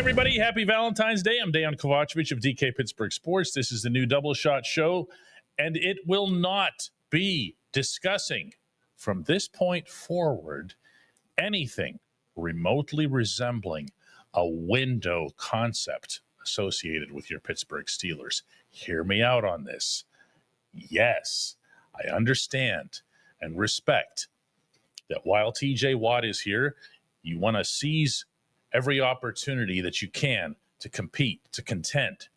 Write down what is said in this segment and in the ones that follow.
everybody. Happy Valentine's Day. I'm Dejan Kovacevic of DK Pittsburgh Sports. This is the new Double Shot Show, and it will not be discussing from this point forward anything remotely resembling a window concept associated with your Pittsburgh Steelers. Hear me out on this. Yes, I understand and respect that while TJ Watt is here, you want to seize every opportunity that you can to compete, to contend.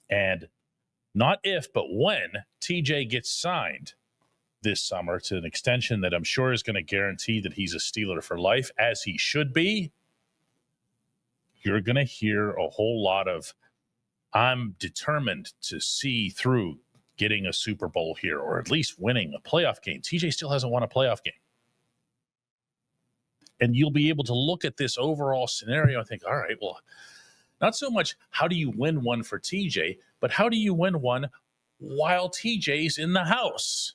And not if, but when TJ gets signed this summer to an extension that I'm sure is going to guarantee that he's a Steeler for life, as he should be, you're going to hear a whole lot of, I'm determined to see through getting a Super Bowl here, or at least winning a playoff game. TJ still hasn't won a playoff game. And you'll be able to look at this overall scenario and think, all right, well, not so much how do you win one for TJ, but how do you win one while TJ's in the house?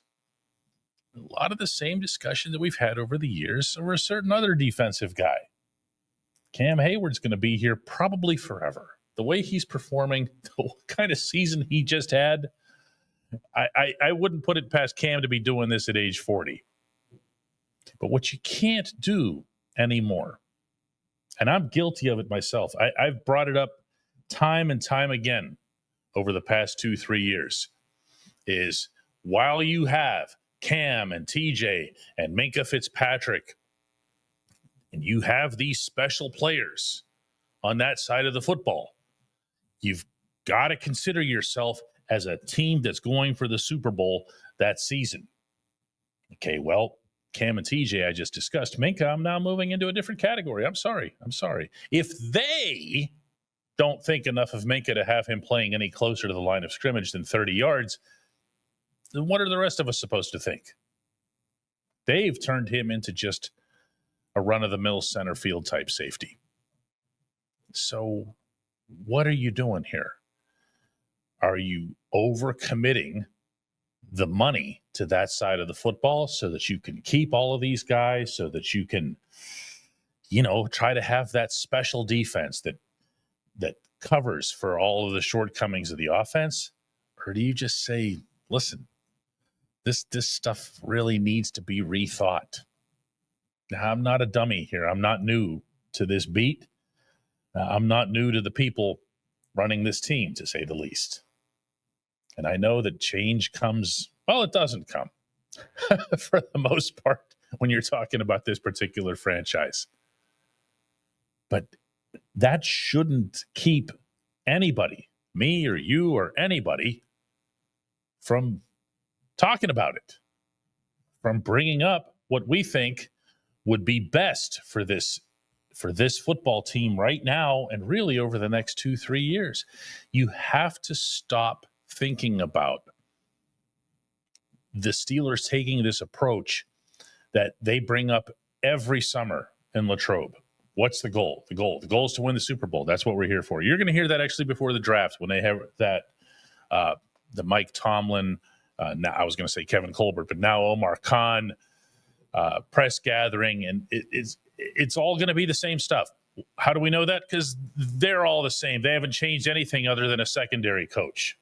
A lot of the same discussion that we've had over the years over a certain other defensive guy. Cam Hayward's going to be here probably forever. The way he's performing, the kind of season he just had, I wouldn't put it past Cam to be doing this at age 40. But what you can't do anymore, and I'm guilty of it myself, I've brought it up time and time again over the past 2-3 years, is while you have Cam and TJ and Minkah Fitzpatrick, and you have these special players on that side of the football, you've got to consider yourself as a team that's going for the Super Bowl that season. Okay, well, Cam and TJ I just discussed. Minkah, I'm now moving into a different category. I'm sorry. If they don't think enough of Minkah to have him playing any closer to the line of scrimmage than 30 yards, then what are the rest of us supposed to think? They've turned him into just a run-of-the-mill center field type safety. So what are you doing here? Are you overcommitting the money to that side of the football so that you can keep all of these guys, so that you can, try to have that special defense that covers for all of the shortcomings of the offense? Or do you just say, listen, this stuff really needs to be rethought? Now, I'm not a dummy here. I'm not new to this beat. I'm not new to the people running this team, to say the least. And I know that change comes, well, it doesn't come for the most part when you're talking about this particular franchise. But that shouldn't keep anybody, me or you or anybody, from talking about it, from bringing up what we think would be best for this football team right now and really over the next 2-3 years. You have to stop thinking about the Steelers taking this approach that they bring up every summer in Latrobe. What's the goal? The goal is to win the Super Bowl. That's what we're here for. You're going to hear that actually before the draft when they have that the Mike Tomlin, now I was going to say Kevin Colbert, but now Omar Khan press gathering, and it's all going to be the same stuff. How do we know that? Because they're all the same. They haven't changed anything other than a secondary coach.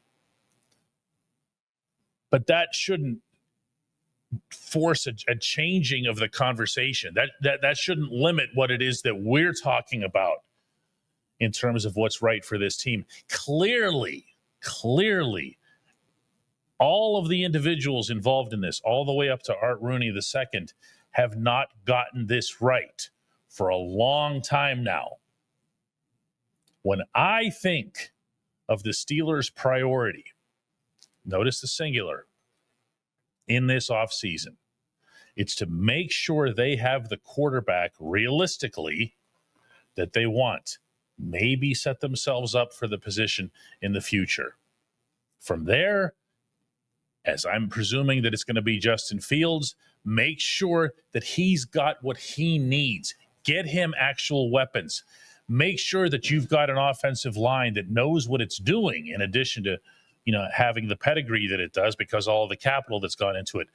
But that shouldn't force a changing of the conversation. That shouldn't limit what it is that we're talking about in terms of what's right for this team. Clearly, all of the individuals involved in this, all the way up to Art Rooney II, have not gotten this right for a long time now. When I think of the Steelers' priority, notice the singular, in this offseason, it's to make sure they have the quarterback realistically that they want. Maybe set themselves up for the position in the future. From there, as I'm presuming that it's going to be Justin Fields, make sure that he's got what he needs. Get him actual weapons. Make sure that you've got an offensive line that knows what it's doing, in addition to, having the pedigree that it does because all the capital that's gone into it.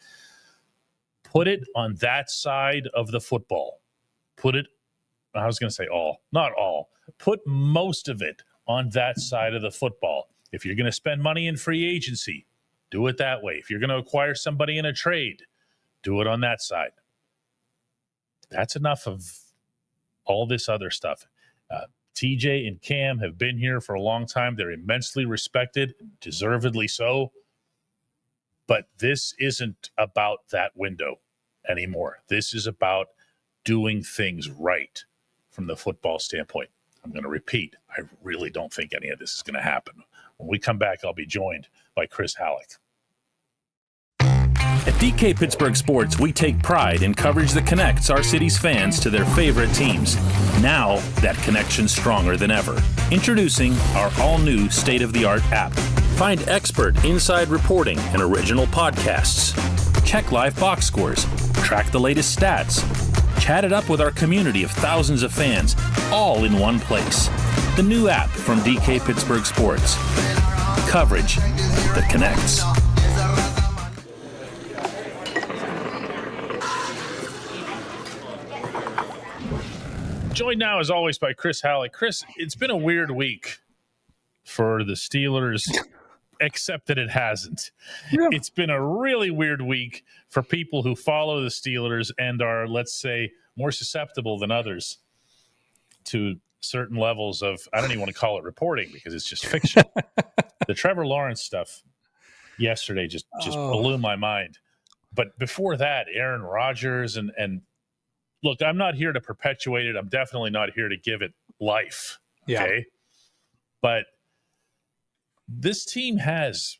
Put it on that side of the football. Put it I was going to say all, not all. Put most of it on that side of the football. If you're going to spend money in free agency, do it that way. If you're going to acquire somebody in a trade, do it on that side. That's enough of all this other stuff. TJ and Cam have been here for a long time. They're immensely respected, deservedly so. But this isn't about that window anymore. This is about doing things right from the football standpoint. I'm going to repeat, I really don't think any of this is going to happen. When we come back, I'll be joined by Chris Halleck. At DK Pittsburgh Sports, we take pride in coverage that connects our city's fans to their favorite teams. Now, that connection's stronger than ever. Introducing our all-new state-of-the-art app. Find expert inside reporting and original podcasts. Check live box scores. Track the latest stats. Chat it up with our community of thousands of fans, all in one place. The new app from DK Pittsburgh Sports. Coverage that connects. Joined now, as always, by Chris Halleck. Chris, it's been a weird week for the Steelers, except that it hasn't. Yeah. It's been a really weird week for people who follow the Steelers and are, let's say, more susceptible than others to certain levels of, I don't even want to call it reporting because it's just fiction. The Trevor Lawrence stuff yesterday just blew my mind. But before that, Aaron Rodgers and look, I'm not here to perpetuate it. I'm definitely not here to give it life. Yeah. Okay. But this team has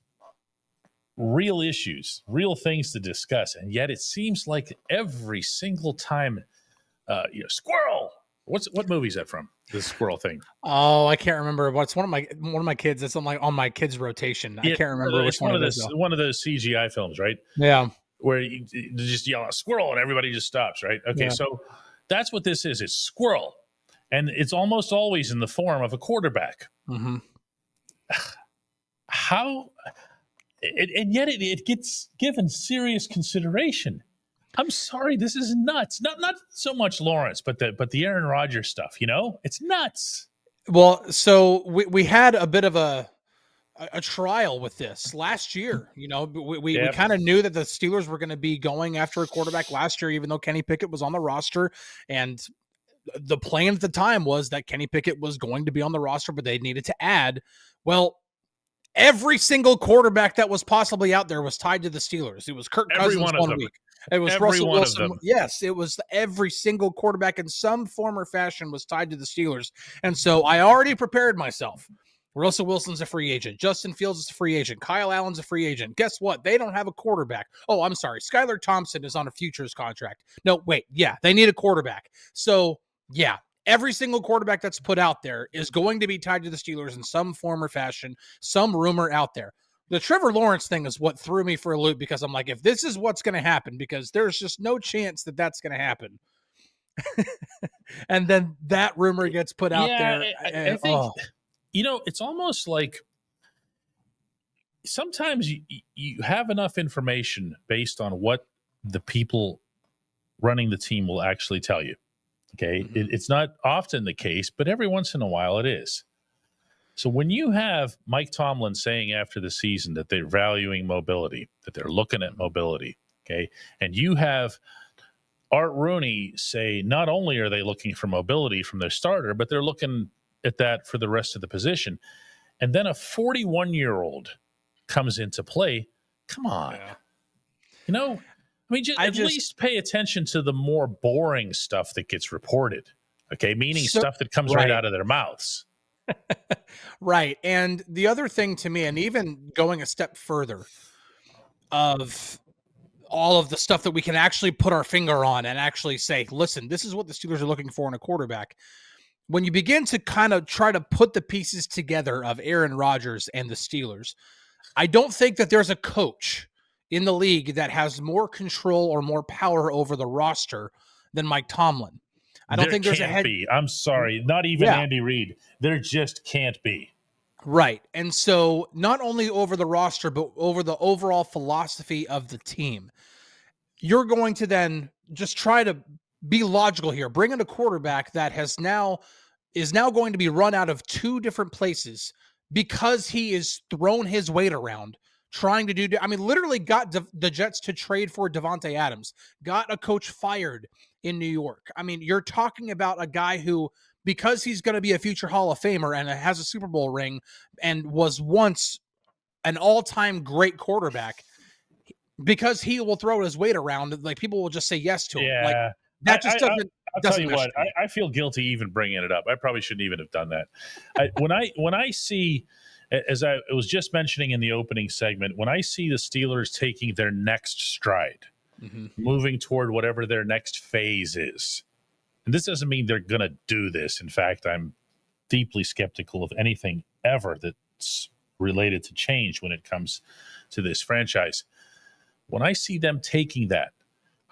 real issues, real things to discuss. And yet it seems like every single time, squirrel. What movie is that from? The squirrel thing. Oh, I can't remember. But it's one of my kids. It's on my kids' rotation. I can't remember which one. One of those CGI films, right? Yeah. Where you just yell a squirrel and everybody just stops, right? Okay, So that's what this is. It's squirrel. And it's almost always in the form of a quarterback. Mm-hmm. And yet it gets given serious consideration. I'm sorry, this is nuts. Not so much Lawrence, but the Aaron Rodgers stuff, it's nuts. Well, so we had a bit of a trial with this last year. We kind of knew that the Steelers were going to be going after a quarterback last year, even though Kenny Pickett was on the roster. And the plan at the time was that Kenny Pickett was going to be on the roster, but they needed to add. Well, every single quarterback that was possibly out there was tied to the Steelers. It was Kirk Cousins one week. It was Russell Wilson. Yes, it was every single quarterback in some form or fashion was tied to the Steelers. And so I already prepared myself. Russell Wilson's a free agent. Justin Fields is a free agent. Kyle Allen's a free agent. Guess what? They don't have a quarterback. Oh, I'm sorry. Skylar Thompson is on a futures contract. No, wait. Yeah, they need a quarterback. So, yeah, every single quarterback that's put out there is going to be tied to the Steelers in some form or fashion, some rumor out there. The Trevor Lawrence thing is what threw me for a loop because I'm like, if this is what's going to happen, because there's just no chance that that's going to happen. And then that rumor gets put out there. I think, it's almost like sometimes you have enough information based on what the people running the team will actually tell you. Okay. Mm-hmm. It's not often the case, but every once in a while it is. So when you have Mike Tomlin saying after the season that they're valuing mobility, that they're looking at mobility, okay, and you have Art Rooney say not only are they looking for mobility from their starter, but they're looking at that for the rest of the position, and then a 41-year-old comes into play, come on. Yeah. At least pay attention to the more boring stuff that gets reported, okay, meaning stuff that comes right out of their mouths. Right. And the other thing to me, and even going a step further of all of the stuff that we can actually put our finger on and actually say, listen, this is what the Steelers are looking for in a quarterback. When you begin to kind of try to put the pieces together of Aaron Rodgers and the Steelers, I don't think that there's a coach in the league that has more control or more power over the roster than Mike Tomlin. I don't think there's a head. I'm sorry. Not even Andy Reid. There just can't be. Right. And so not only over the roster, but over the overall philosophy of the team, you're going to then just try to be logical here. Bring in a quarterback that is now going to be run out of 2 different places because he is thrown his weight around trying to do. I mean, literally got the Jets to trade for Devontae Adams, got a coach fired in New York. I mean, you're talking about a guy who, because he's going to be a future Hall of Famer and has a Super Bowl ring and was once an all-time great quarterback, because he will throw his weight around, like, people will just say yes to him. Yeah. Like, that just doesn't. I'll tell you what, I feel guilty even bringing it up. I probably shouldn't even have done that. When I see, as I was just mentioning in the opening segment, when I see the Steelers taking their next stride, moving toward whatever their next phase is, and this doesn't mean they're going to do this. In fact, I'm deeply skeptical of anything ever that's related to change when it comes to this franchise. When I see them taking that,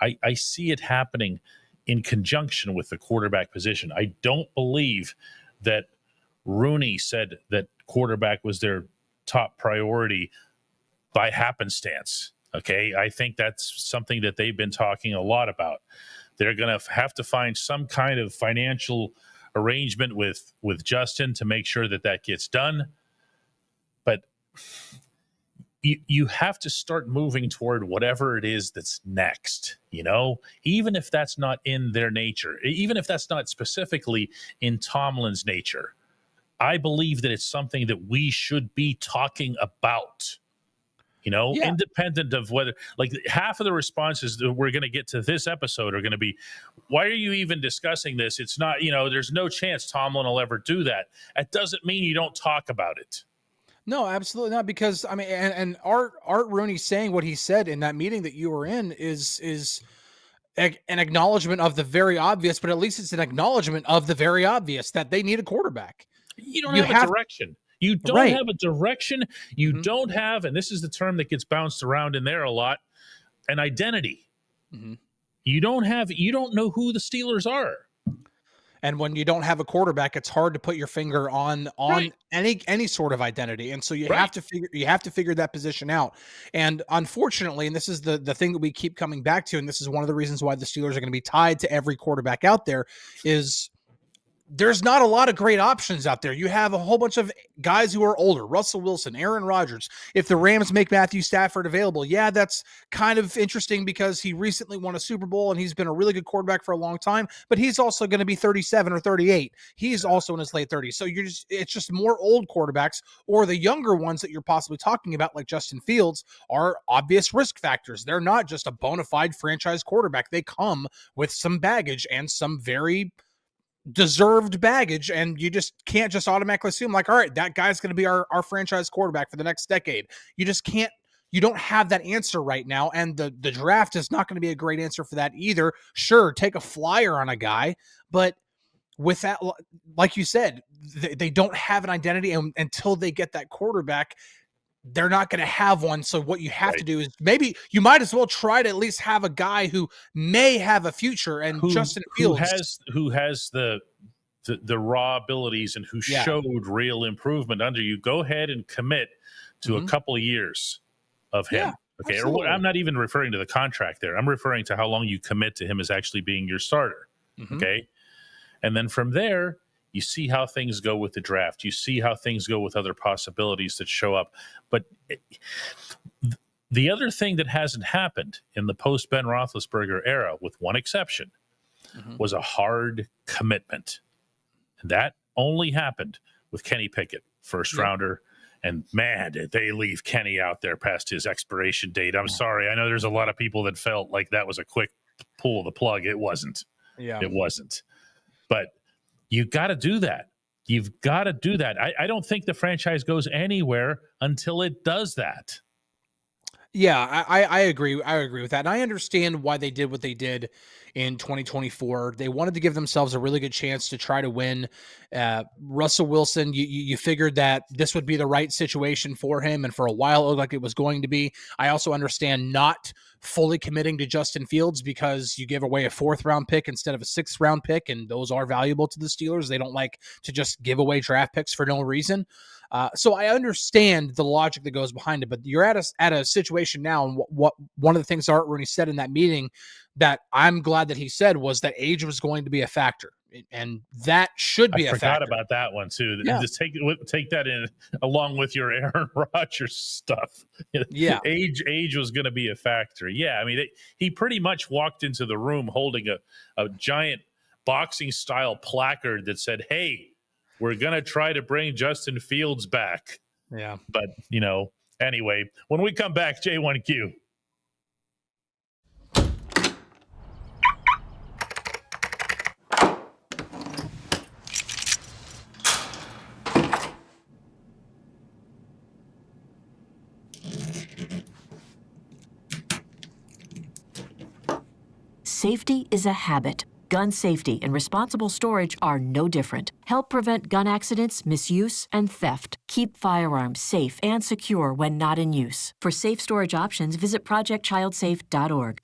I see it happening in conjunction with the quarterback position. I don't believe that Rooney said that quarterback was their top priority by happenstance. Okay. I think that's something that they've been talking a lot about. They're going to have to find some kind of financial arrangement with Justin to make sure that gets done. But you have to start moving toward whatever it is that's next, even if that's not in their nature, even if that's not specifically in Tomlin's nature. I believe that it's something that we should be talking about, independent of whether, like, half of the responses that we're going to get to this episode are going to be, why are you even discussing this? It's not, there's no chance Tomlin will ever do that. That doesn't mean you don't talk about it. No, absolutely not. Because I mean, and Art Rooney saying what he said in that meeting that you were in is an acknowledgement of the very obvious, but at least it's an acknowledgement of the very obvious that they need a quarterback. You don't have a direction. You don't have a direction. You don't have, and this is the term that gets bounced around in there a lot, an identity. You don't know who the Steelers are. And when you don't have a quarterback, it's hard to put your finger on any sort of identity. And so you have to figure that position out. And unfortunately, and this is the thing that we keep coming back to, and this is one of the reasons why the Steelers are going to be tied to every quarterback out there, is there's not a lot of great options out there. You have a whole bunch of guys who are older, Russell Wilson, Aaron Rodgers. If the Rams make Matthew Stafford available, that's kind of interesting because he recently won a Super Bowl and he's been a really good quarterback for a long time, but he's also going to be 37 or 38. He's also in his late 30s. So it's just more old quarterbacks, or the younger ones that you're possibly talking about, like Justin Fields, are obvious risk factors. They're not just a bona fide franchise quarterback. They come with some baggage and some very deserved baggage, and you just can't just automatically assume, like, all right, that guy's going to be our franchise quarterback for the next decade. You just can't. You don't have that answer right now, and the draft is not going to be a great answer for that either. Sure, take a flyer on a guy, but with that, like you said, they don't have an identity, and until they get that quarterback, they're not going to have one. So what you have to do is, maybe you might as well try to at least have a guy who may have a future. And Justin Fields, who has the raw abilities and who showed real improvement under you. Go ahead and commit to a couple of years of him. Yeah, okay. absolutely. Or I'm not even referring to the contract there. I'm referring to how long you commit to him as actually being your starter. Okay. And then from there, you see how things go with the draft. You see how things go with other possibilities that show up. But the other thing that hasn't happened in the post-Ben Roethlisberger era, with one exception, was a hard commitment. And that only happened with Kenny Pickett, first rounder. And man, did they leave Kenny out there past his expiration date. I'm sorry. I know there's a lot of people that felt like that was a quick pull of the plug. It wasn't. It wasn't. But you got to do that. You've got to do that. I don't think the franchise goes anywhere until it does that. Yeah, I agree. I agree with that. And I understand why they did what they did in 2024. They wanted to give themselves a really good chance to try to win. Russell Wilson, you figured that this would be the right situation for him, and for a while it looked like it was going to be. I also understand not fully committing to Justin Fields because you give away a 4th round pick instead of a 6th round pick, and those are valuable to the Steelers. They don't like to just give away draft picks for no reason. So I understand the logic that goes behind it, but you're at a situation now, and what one of the things Art Rooney said in that meeting that I'm glad that he said was that age was going to be a factor, and that should be a factor. I forgot about that one too. Yeah. Just take that in along with your Aaron Rodgers stuff. Yeah, age was going to be a factor. Yeah, I mean, he pretty much walked into the room holding a giant boxing style placard that said, "Hey, we're going to try to bring Justin Fields back." Yeah, but anyway, when we come back, J1Q. Safety is a habit. Gun safety and responsible storage are no different. Help prevent gun accidents, misuse, and theft. Keep firearms safe and secure when not in use. For safe storage options, visit projectchildsafe.org.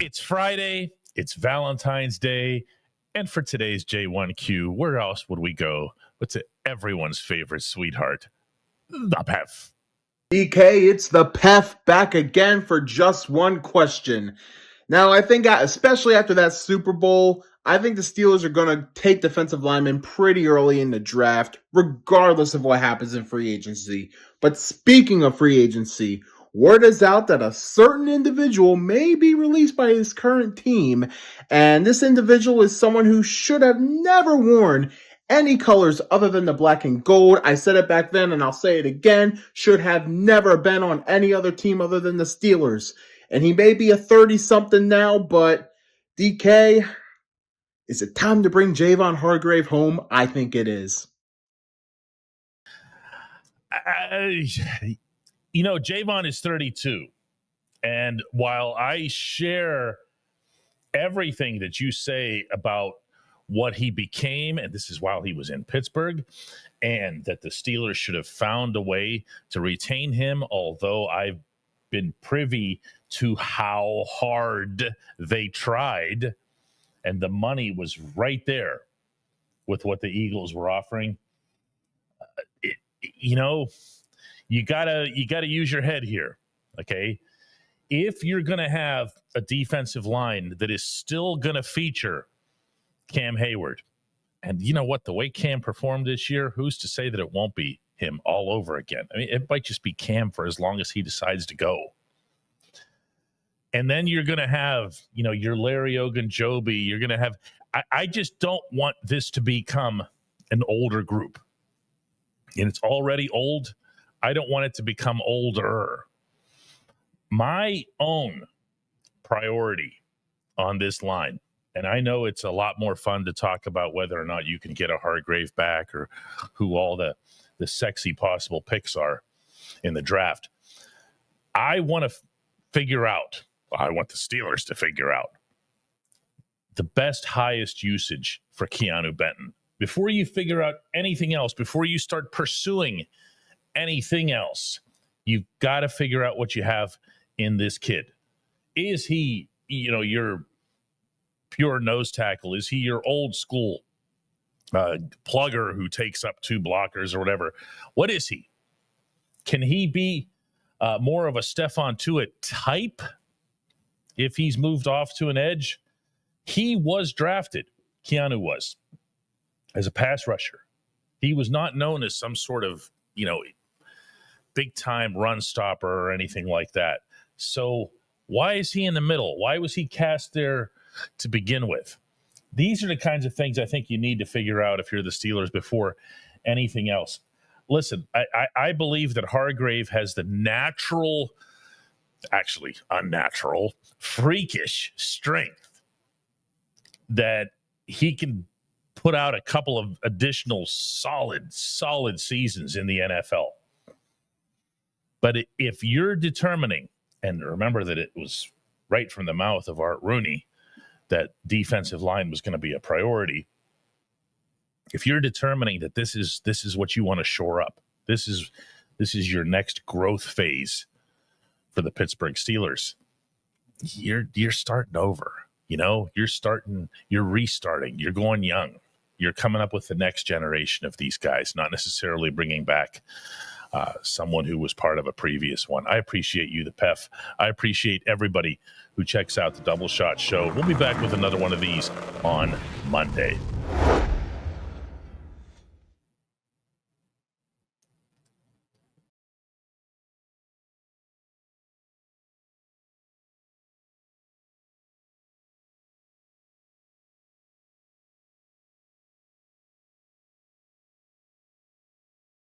It's Friday, it's Valentine's Day, and for today's J1Q, where else would we go but to everyone's favorite sweetheart, the PEF. DK, it's the PEF back again for just one question. Now, I think, especially after that Super Bowl, I think the Steelers are going to take defensive linemen pretty early in the draft, regardless of what happens in free agency. But speaking of free agency, word is out that a certain individual may be released by his current team, and this individual is someone who should have never worn any colors other than the black and gold. I said it back then and I'll say it again. Should have never been on any other team other than the Steelers. And he may be a 30-something now, but DK, is it time to bring Javon Hargrave home? I think it is. Javon is 32. And while I share everything that you say about what he became, and this is while he was in Pittsburgh, and that the Steelers should have found a way to retain him, although I've been privy to how hard they tried, and the money was right there with what the Eagles were offering. You gotta use your head here, okay? If you're gonna have a defensive line that is still gonna feature Cam Hayward, and you know what, the way Cam performed this year, who's to say that it won't be him all over again? I mean, it might just be Cam for as long as he decides to go. And then you're going to have, your Larry Ogunjobi. You're going to have, I just don't want this to become an older group. And it's already old. I don't want it to become older. My own priority on this line, and I know it's a lot more fun to talk about whether or not you can get a Hargrave back or who all the sexy possible picks are in the draft. I want to I want the Steelers to figure out the best, highest usage for Keanu Benton. Before you figure out anything else, before you start pursuing anything else, you've got to figure out what you have in this kid. Is he, your pure nose tackle? Is he your old school plugger who takes up two blockers or whatever? What is he? Can he be more of a Stephon Tuitt type if he's moved off to an edge? He was drafted, Keanu was, as a pass rusher. He was not known as some sort of, big-time run stopper or anything like that. So why is he in the middle? Why was he cast there to begin with? These are the kinds of things I think you need to figure out if you're the Steelers before anything else. Listen, I believe that Hargrave has the natural, actually unnatural, freakish strength that he can put out a couple of additional solid seasons in the NFL. But if you're determining, and remember that it was right from the mouth of Art Rooney that defensive line was going to be a priority. If you're determining that this is what you want to shore up, this is your next growth phase for the Pittsburgh Steelers, you're starting over. You're restarting. You're going young. You're coming up with the next generation of these guys, not necessarily bringing back someone who was part of a previous one. I appreciate you, the PEF. I appreciate everybody who checks out the Double Shot Show. We'll be back with another one of these on Monday.